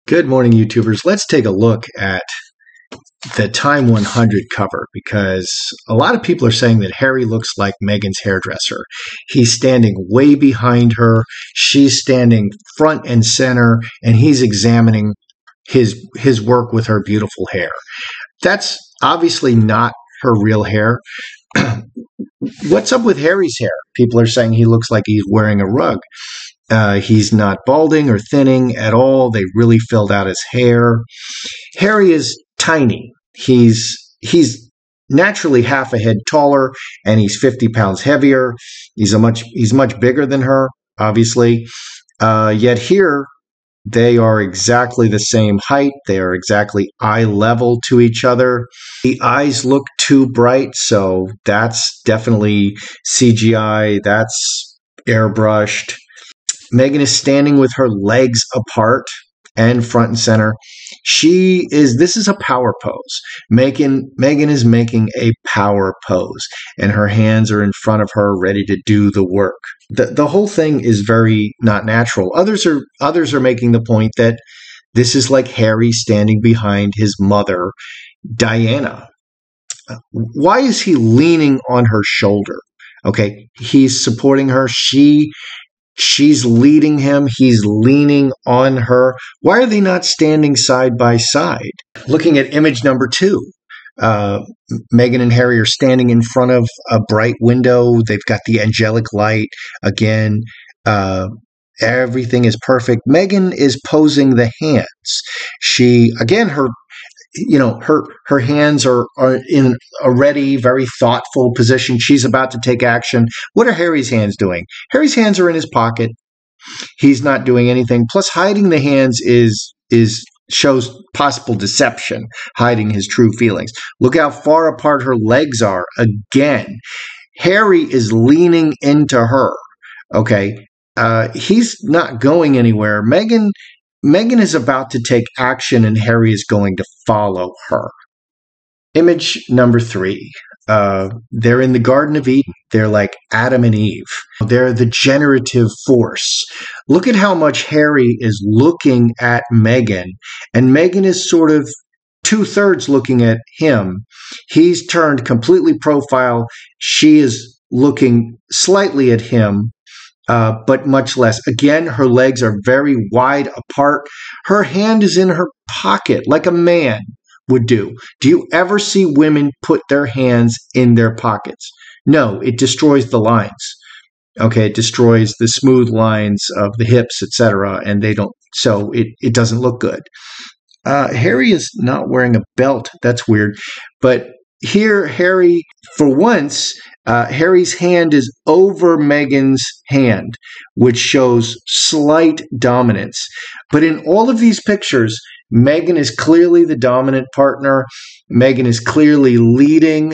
Good morning, YouTubers. Let's take a look at the Time 100 cover because a lot of people are saying that Harry looks like Meghan's hairdresser. He's standing way behind her. She's standing front and center, and he's examining his work with her beautiful hair. That's obviously not her real hair. What's up with Harry's hair? People are saying he looks like he's wearing a rug. He's not balding or thinning at all. They really filled out his hair. Harry is tiny. He's naturally half a head taller, and he's 50 pounds heavier. He's much bigger than her, obviously. Yet here they are exactly the same height. They are exactly eye level to each other. The eyes look too bright, so that's definitely CGI. That's airbrushed. Meghan is standing with her legs apart and front and center. This is a power pose. Meghan is making a power pose, and her hands are in front of her ready to do the work. The whole thing is very not natural. Others are making the point that this is like Harry standing behind his mother, Diana. Why is he leaning on her shoulder? Okay, he's supporting her. She's leading him. He's leaning on her. Why are they not standing side by side? Looking at image number 2, Meghan and Harry are standing in front of a bright window. They've got the angelic light. Again, everything is perfect. Meghan is posing the hands. Her hands are in a ready, very thoughtful position. She's about to take action. What are Harry's hands doing? Harry's hands are in his pocket. He's not doing anything. Plus, hiding the hands shows possible deception, hiding his true feelings. Look how far apart her legs are. Again, Harry is leaning into her. Okay, he's not going anywhere. Meghan is about to take action, and Harry is going to follow her. Image number 3. They're in the Garden of Eden. They're like Adam and Eve. They're the generative force. Look at how much Harry is looking at Meghan, and Meghan is sort of 2/3 looking at him. He's turned completely profile. She is looking slightly at him, but much less. Again, her legs are very wide apart. Her hand is in her pocket like a man would do. Do you ever see women put their hands in their pockets? No, it destroys the lines. Okay, it destroys the smooth lines of the hips, etc., and it doesn't look good. Harry is not wearing a belt. That's weird. But here, Harry, for once, Harry's hand is over Meghan's hand, which shows slight dominance. But in all of these pictures, Meghan is clearly the dominant partner. Meghan is clearly leading.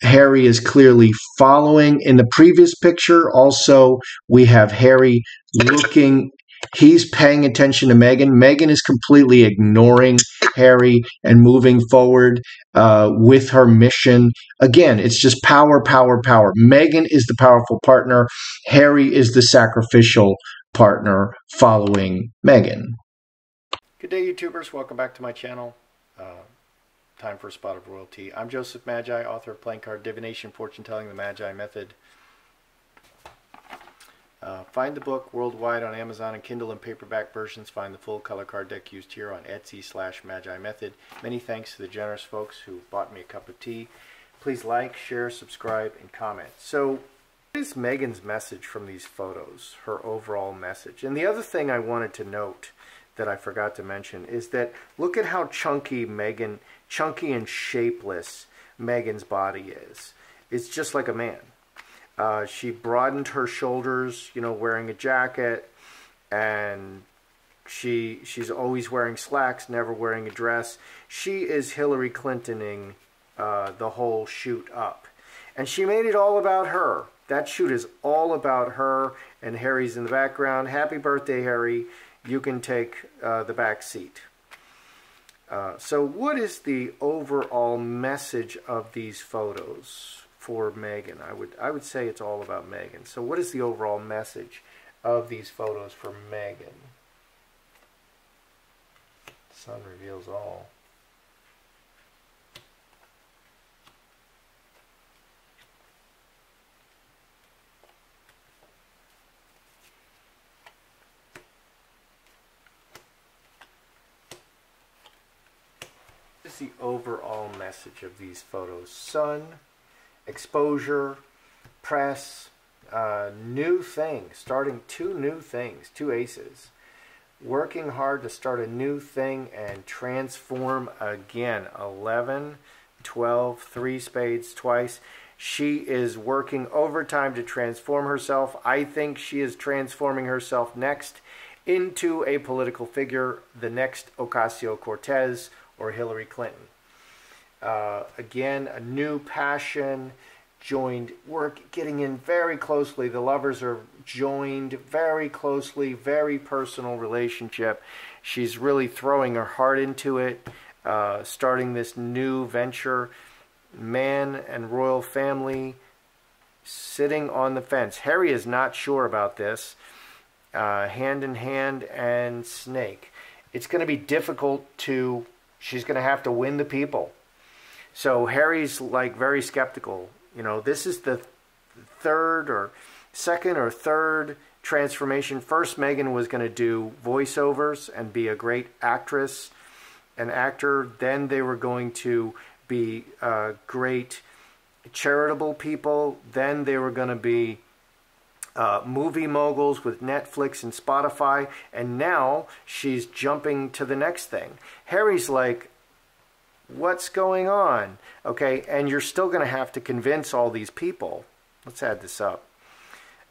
Harry is clearly following. In the previous picture, also, we have Harry looking. He's paying attention to Meghan. Meghan is completely ignoring Harry and moving forward with her mission. Again, it's just power, power, power. Meghan is the powerful partner. Harry is the sacrificial partner following Meghan. Good day, YouTubers. Welcome back to my channel. Time for a Spot of Royalty. I'm Joseph Magi, author of playing card Divination, Fortune Telling, the Magi Method. Find the book worldwide on Amazon and Kindle and paperback versions. Find the full color card deck used here on Etsy/Magi Method. Many thanks to the generous folks who bought me a cup of tea. Please like, share, subscribe, and comment. So, what is Meghan's message from these photos? Her overall message. And the other thing I wanted to note that I forgot to mention is that look at how chunky and shapeless Meghan's body is. It's just like a man. She broadened her shoulders, wearing a jacket, and she's always wearing slacks, never wearing a dress. She is Hillary Clintoning the whole shoot up. And she made it all about her. That shoot is all about her, and Harry's in the background. Happy birthday, Harry. You can take the back seat. So what is the overall message of these photos for Meghan? I would say it's all about Meghan. So what is the overall message of these photos for Meghan? Sun reveals all. This is the overall message of these photos. Sun, exposure, press, new things, starting two new things, two aces. Working hard to start a new thing and transform again. 11, 12, 3 spades twice. She is working overtime to transform herself. I think she is transforming herself next into a political figure, the next Ocasio-Cortez or Hillary Clinton. Again, a new passion, joined work, getting in very closely. The lovers are joined very closely, very personal relationship. She's really throwing her heart into it, starting this new venture. Man and royal family sitting on the fence. Harry is not sure about this. Hand in hand and snake. It's going to be difficult to, she's going to have to win the people. So Harry's like very skeptical. You know, this is the second or third transformation. First, Meghan was going to do voiceovers and be a great actress and actor. Then they were going to be great charitable people. Then they were going to be movie moguls with Netflix and Spotify. And now she's jumping to the next thing. Harry's like, what's going on? Okay, and you're still going to have to convince all these people. Let's add this up.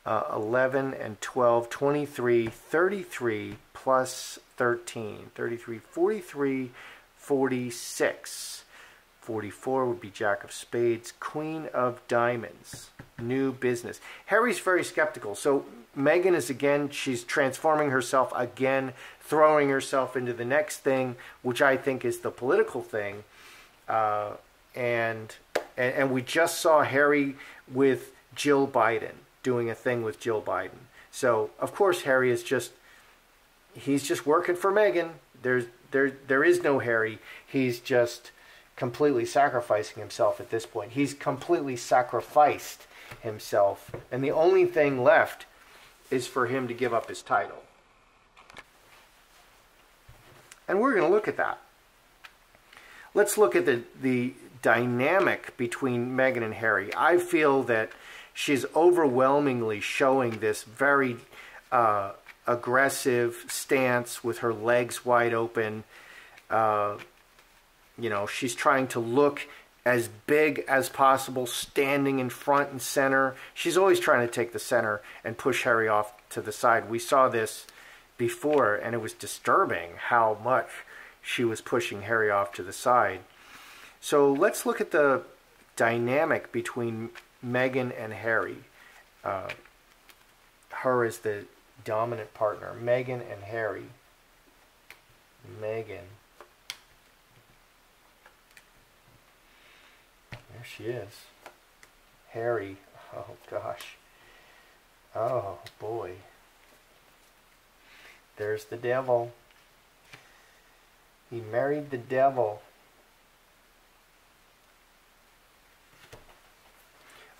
11 and 12, 23, 33 plus 13. 33, 43, 46. 44 would be Jack of Spades, Queen of Diamonds, new business. Harry's very skeptical. So Meghan is again, she's transforming herself again, throwing herself into the next thing, which I think is the political thing. And we just saw Harry with Jill Biden, doing a thing with Jill Biden. So of course Harry is just, he's just working for Meghan. There is no Harry. He's just completely sacrificing himself at this point. He's completely sacrificed himself, and the only thing left is for him to give up his title. And we're going to look at that. Let's look at the dynamic between Meghan and Harry. I feel that she's overwhelmingly showing this very aggressive stance with her legs wide open. You know, she's trying to look as big as possible, standing in front and center. She's always trying to take the center and push Harry off to the side. We saw this before, and it was disturbing how much she was pushing Harry off to the side. So let's look at the dynamic between Meghan and Harry. Her is the dominant partner. Meghan and Harry. Meghan. There she is. Harry. Oh, gosh. Oh, boy. There's the devil. He married the devil.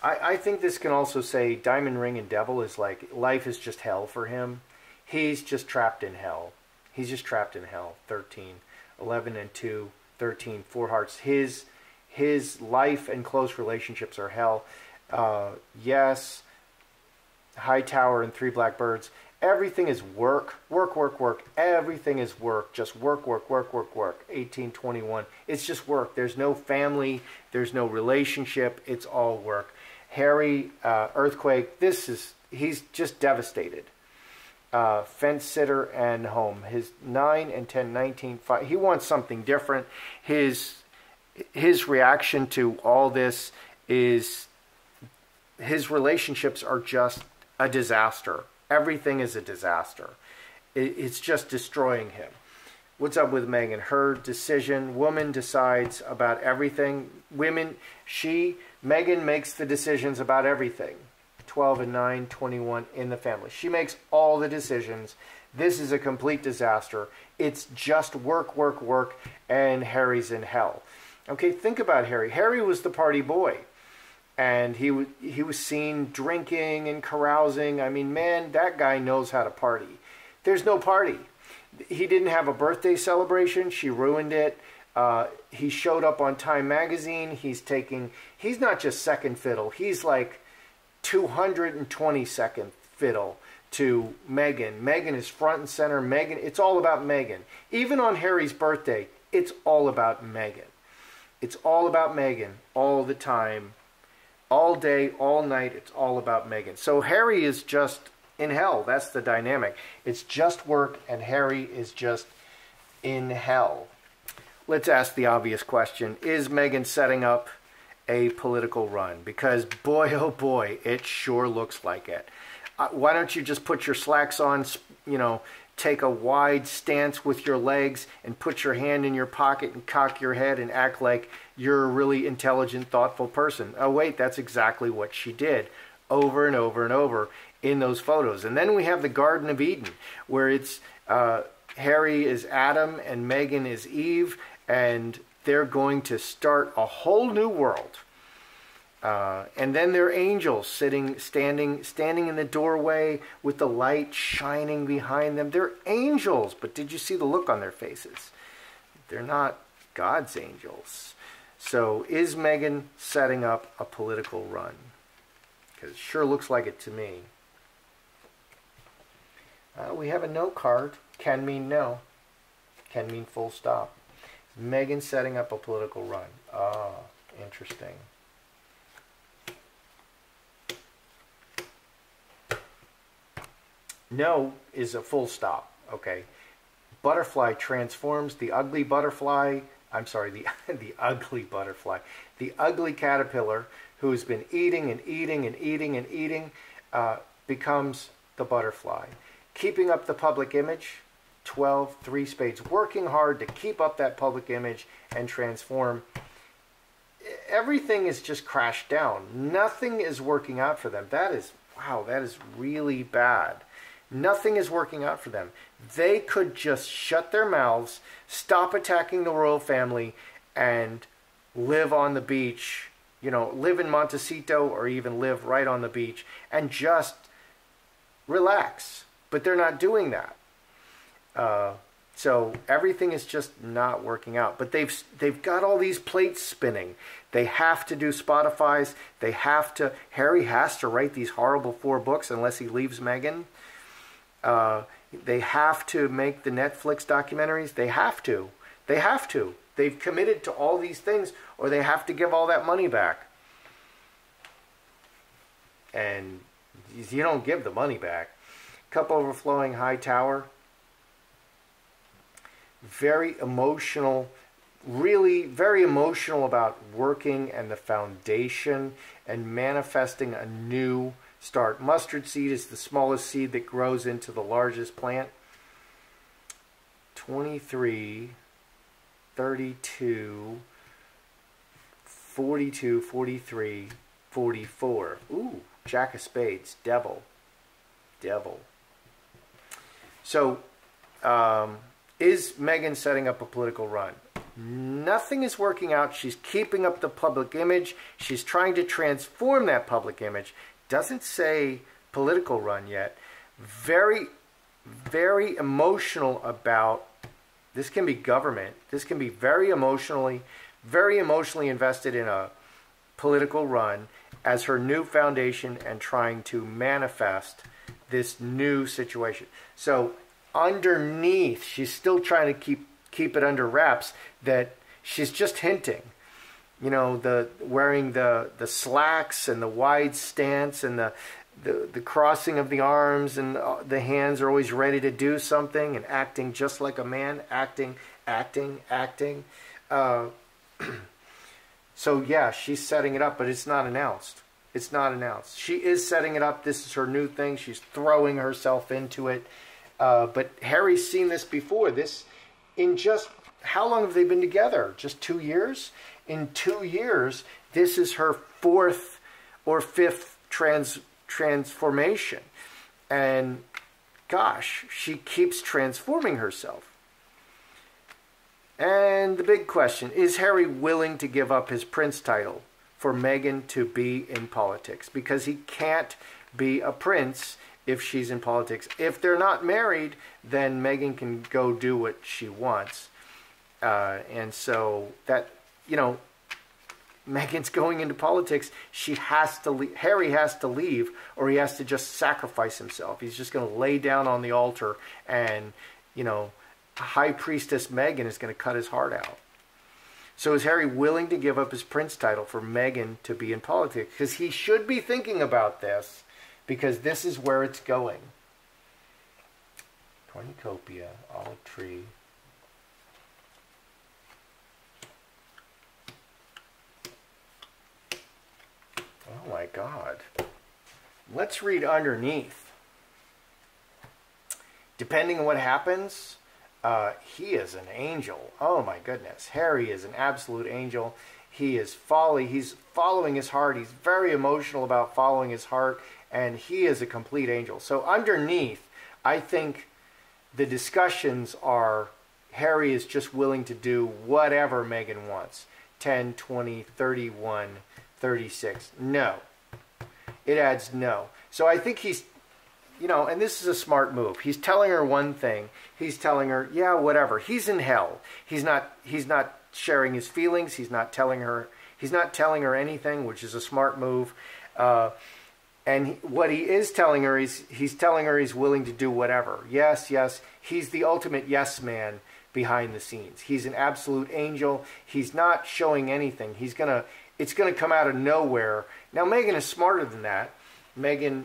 I think this can also say diamond ring and devil is like life is just hell for him. He's just trapped in hell. He's just trapped in hell. 13. 11 and 2. 13. 4 hearts. His life and close relationships are hell. Yes. High Tower and 3 blackbirds. Everything is work. Work, work, work. Everything is work. Just work, work, work, work, work. 18, 21. It's just work. There's no family. There's no relationship. It's all work. Harry, earthquake. He's just devastated. Fence sitter and home. His 9 and 10, 19, 5. He wants something different. His reaction to all this is his relationships are just a disaster. Everything is a disaster. It's just destroying him. What's up with Meghan? Her decision. Woman decides about everything. Meghan makes the decisions about everything. 12 and 9, 21 in the family. She makes all the decisions. This is a complete disaster. It's just work, work, work, and Harry's in hell. Okay, think about Harry. Harry was the party boy. And he was seen drinking and carousing. I mean, man, that guy knows how to party. There's no party. He didn't have a birthday celebration. She ruined it. He showed up on Time magazine. He's not just second fiddle. He's like 222nd fiddle to Meghan. Meghan is front and center. Meghan, it's all about Meghan. Even on Harry's birthday, it's all about Meghan. It's all about Meghan all the time. All day, all night, it's all about Meghan. So Harry is just in hell. That's the dynamic. It's just work, and Harry is just in hell. Let's ask the obvious question. Is Meghan setting up a political run? Because boy, oh boy, it sure looks like it. Why don't you just put your slacks on, take a wide stance with your legs and put your hand in your pocket and cock your head and act like you're a really intelligent, thoughtful person. Oh, wait, that's exactly what she did over and over and over in those photos. And then we have the Garden of Eden, where it's Harry is Adam and Meghan is Eve, and they're going to start a whole new world. And then they're angels standing in the doorway with the light shining behind them. They're angels, but did you see the look on their faces? They're not God's angels. So is Meghan setting up a political run? Because it sure looks like it to me. We have a no card. Can mean no. Can mean full stop. Is Meghan setting up a political run? Ah, interesting. No is a full stop, okay? Butterfly transforms the ugly butterfly, I'm sorry, the ugly butterfly, the ugly caterpillar who's been eating and eating and eating and eating, becomes the butterfly. Keeping up the public image, 12, 3 spades, working hard to keep up that public image and transform. Everything is just crashed down. Nothing is working out for them. That is, wow, that is really bad. Nothing is working out for them. They could just shut their mouths, stop attacking the royal family, and live on the beach, live in Montecito or even live right on the beach and just relax. But they're not doing that. So everything is just not working out. But they've got all these plates spinning. They have to do Spotify's. Harry has to write these horrible 4 books unless he leaves Meghan. They have to make the Netflix documentaries. They have to. They've committed to all these things, or they have to give all that money back. And you don't give the money back. Cup overflowing, high tower. Very emotional, really very emotional about working and the foundation and manifesting a new start. Mustard seed is the smallest seed that grows into the largest plant. 23, 32, 42, 43, 44. Ooh, Jack of Spades, devil. So, is Meghan setting up a political run? Nothing is working out. She's keeping up the public image. She's trying to transform that public image. Doesn't say political run yet. Very, very emotional about, this can be government. This can be very emotionally invested in a political run as her new foundation and trying to manifest this new situation. So underneath, she's still trying to keep it under wraps that she's just hinting. The wearing the slacks and the wide stance and the crossing of the arms and the hands are always ready to do something and acting just like a man, acting. So yeah, she's setting it up, but it's not announced. She is setting it up. This is her new thing. She's throwing herself into it. But Harry's seen this before. In just, how long have they been together? Just 2 years? In 2 years, this is her 4th or 5th transformation. And gosh, she keeps transforming herself. And the big question, is Harry willing to give up his prince title for Meghan to be in politics? Because he can't be a prince if she's in politics. If they're not married, then Meghan can go do what she wants. And so that, you know, Meghan's going into politics. She has to leave. Harry has to leave, or he has to just sacrifice himself. He's just going to lay down on the altar, and, you know, High Priestess Meghan is going to cut his heart out. So is Harry willing to give up his prince title for Meghan to be in politics? Because he should be thinking about this, because this is where it's going. Cornucopia, olive tree. Oh my God. Let's read underneath. Depending on what happens, he is an angel. Oh my goodness. Harry is an absolute angel. He is he's following his heart. He's very emotional about following his heart, and he is a complete angel. So underneath, I think the discussions are Harry is just willing to do whatever Meghan wants. 10, 20, 31, 36. No. It adds no. So I think he's, you know, and this is a smart move. He's telling her one thing. He's telling her, yeah, whatever. He's in hell. He's not sharing his feelings. He's not telling her anything, which is a smart move. And what he is telling her is he's telling her he's willing to do whatever. Yes, yes. He's the ultimate yes man behind the scenes. He's an absolute angel. He's not showing anything. It's gonna come out of nowhere. Now Meghan is smarter than that. Meghan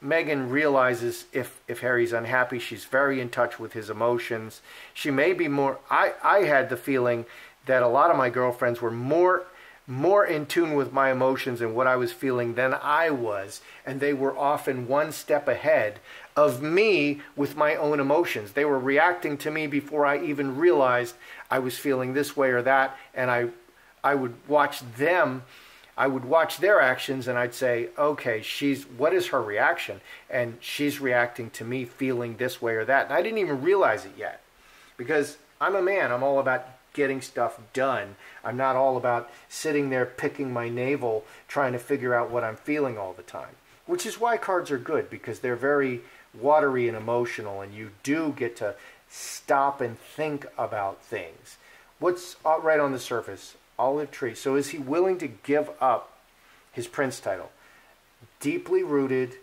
realizes if Harry's unhappy, she's very in touch with his emotions. She may be more. I had the feeling that a lot of my girlfriends were more in tune with my emotions and what I was feeling than I was, and they were often one step ahead of me with my own emotions. They were reacting to me before I even realized I was feeling this way or that, and I would watch them. I would watch their actions, and I'd say, okay, what is her reaction? And she's reacting to me feeling this way or that. And I didn't even realize it yet, because I'm a man. I'm all about getting stuff done. I'm not all about sitting there picking my navel, trying to figure out what I'm feeling all the time, which is why cards are good, because they're very watery and emotional, and you do get to stop and think about things. What's right on the surface? Olive tree. So is he willing to give up his prince title? Deeply rooted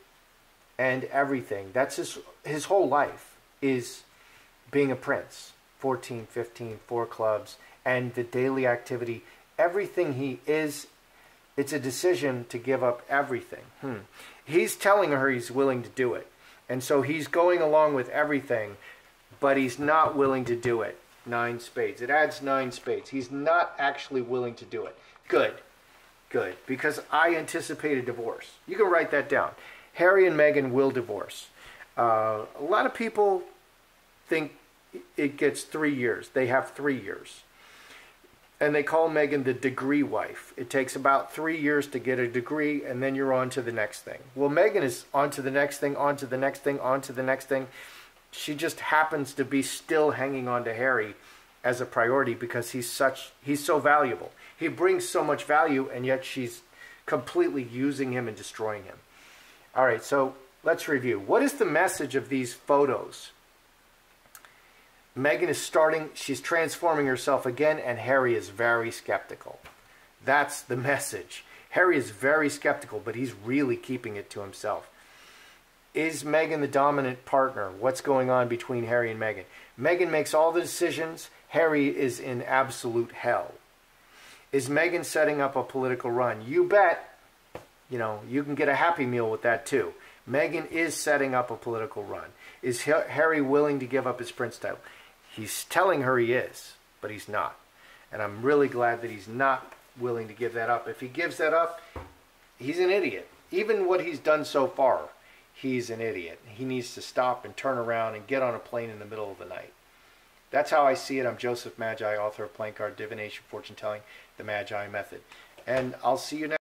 and everything. That's his whole life is being a prince. 14, 15, 4 clubs, and the daily activity. Everything he is, it's a decision to give up everything. He's telling her he's willing to do it. And so he's going along with everything, but he's not willing to do it. 9 spades. It adds 9 spades. He's not actually willing to do it. Good. Good. Because I anticipate a divorce. You can write that down. Harry and Meghan will divorce. A lot of people think it gets 3 years. They have 3 years. And they call Meghan the degree wife. It takes about 3 years to get a degree, and then you're on to the next thing. Well, Meghan is on to the next thing, on to the next thing, on to the next thing. She just happens to be still hanging on to Harry as a priority because he's so valuable. He brings so much value, and yet she's completely using him and destroying him. All right, so let's review. What is the message of these photos? Meghan is she's transforming herself again, and Harry is very skeptical. That's the message. Harry is very skeptical, but he's really keeping it to himself. Is Meghan the dominant partner? What's going on between Harry and Meghan? Meghan makes all the decisions. Harry is in absolute hell. Is Meghan setting up a political run? You bet. You know, you can get a Happy Meal with that too. Meghan is setting up a political run. Is Harry willing to give up his prince title? He's telling her he is, but he's not. And I'm really glad that he's not willing to give that up. If he gives that up, he's an idiot. Even what he's done so far, he's an idiot. He needs to stop and turn around and get on a plane in the middle of the night. That's how I see it. I'm Joseph Magi, author of Playing Card Divination, Fortune Telling, The Magi Method. And I'll see you next